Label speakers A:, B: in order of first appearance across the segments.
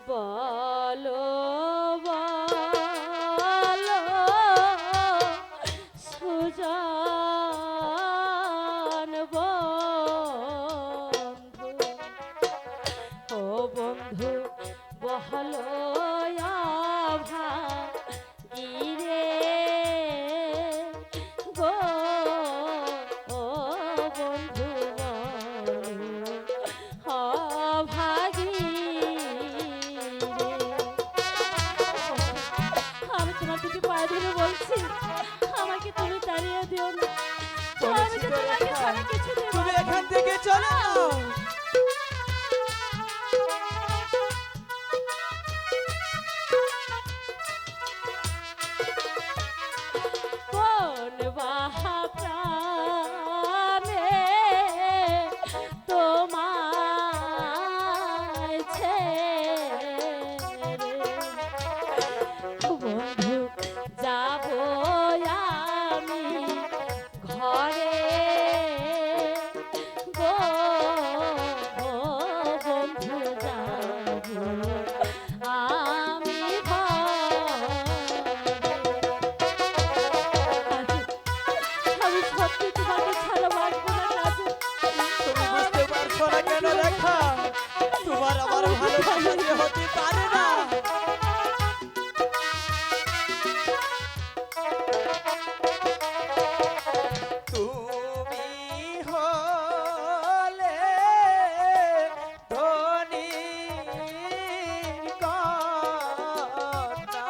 A: বলো বলো সুজন বন্ধু, ও বন্ধু বহলো ভাগিরে গো, ও বন্ধু বলো ভাগি রে। আমি তোমার দিকে পায়ে ধরে বলছি, আমাকে তুমি তাড়িয়ে দিও না, আমি তো তোমাকে ছাড়া কিছু দেব
B: তুমি
A: না।
B: এখান থেকে চলে যাও।
A: কোন বাহা প্রাণে তোমায় ছেড়ে বন্ধু যাবো আমি ঘরে গো, ও বন্ধু যাবো আমি আমি সত্যি তোমাকে ছাড়া বাঁচবো না কাজে।
B: তুমি বুঝতে পারছো না কেন রেখা? তোমার আমার ভালোবাসা যে হতে পারে না। তুমি হলে ধনীর কন্যা,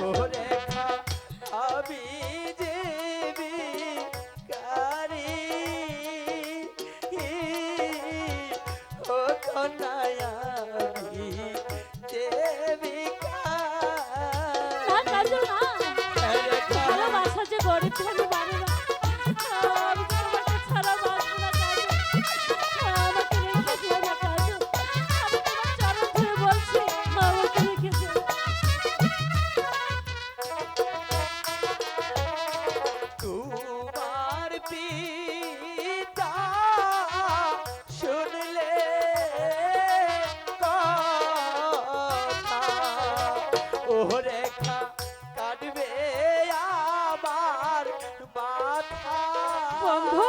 B: ও রেখা আমি যে ভিখারি, ও কন্যায় আমি যে ভিখারি।
A: না কাজে না,
B: রেখা
A: ভালোবাসা যে গরিব ধনী মানে না। আমি তো তোমাকে ছাড়া বাঁচবো না কাজে, আমাকে রেখে দিও না কাজে। আমি তোমার চরণ ধরে বলছি, আমাকে রেখে দিও না।
B: তোমার পিতা শুনলে কথা, ও রেখা কাটবে আমার মাথা।
A: বন্ধু।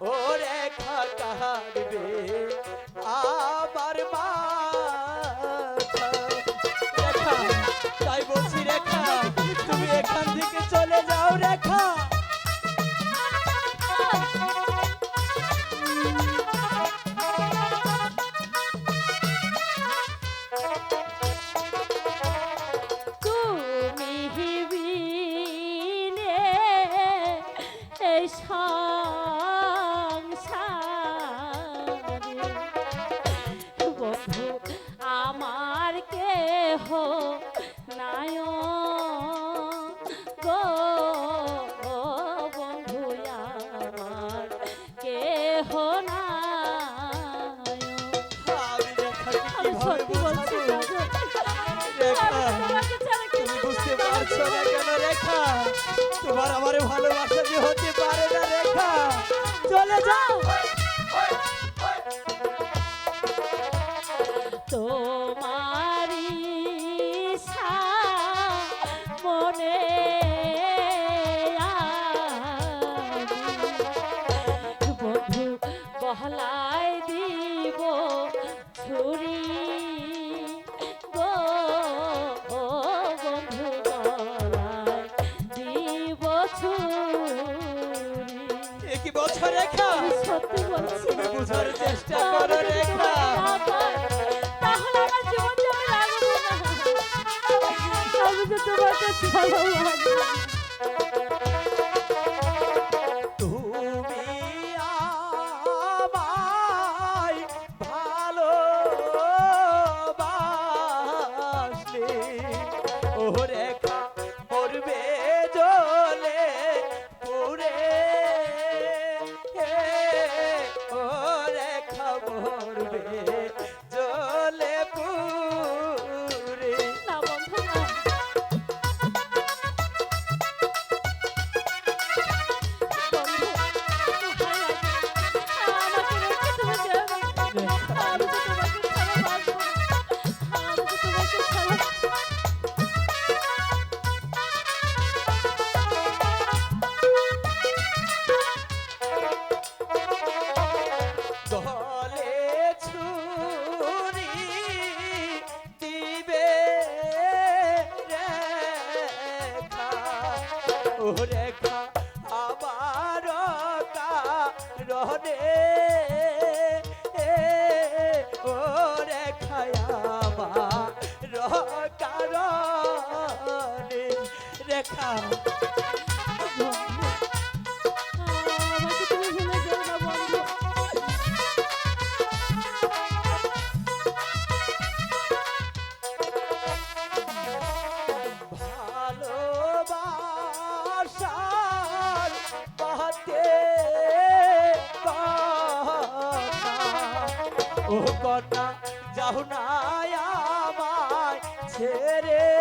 B: ও রেখা কাটবে আমার মাথা। রেখা, তাই বলছি রেখা, তুমি এখান থেকে চলে যাও রেখা।
A: তুমি বিনে এই সংসারে বন্ধু আমার কেহ নাই গো, ও বন্ধু আমার কেহ নাই।
B: আমি রেখাকে
A: আমি
B: কিভাবে
A: সত্যি বলছি
B: বোঝাবো?
A: রেখা,
B: রেখা,
A: আমি তোমাকে ছাড়া
B: তুমি
A: কিছু
B: বুঝতে
A: করতে
B: পারছো না
A: পারবো
B: কেন রেখা? তোমার আমার ভালোবাসা যে হতে পারে না রেখা। চলে যাও।
A: তোমারি মনে বন্ধু বহলাই দিব ছুরি গো, ও বন্ধু বহলাই দিব ছুরি।
B: এ কি বলছো রেখা?
A: আমি সত্যি বলছি,
B: তুমি বোঝার চেষ্টা করো রেখা।
A: তাহলে আমার জীবন যাবে লাগবে না। আমি তো তোমাকে ছাড়া বাঁচবো না।
B: তুমি আমায় ভালোবাসলে, ও রেখা পড়বে জলে পুরে, ও রেখা পড়বে জলে পুরে।
A: না বন্ধু না, বন্ধু, ভালো লাগে। আমাকে রেখে তুমি যেও না। আমি তো তোমাকে
B: ও কন্যা যাও না আমায় ছেড়ে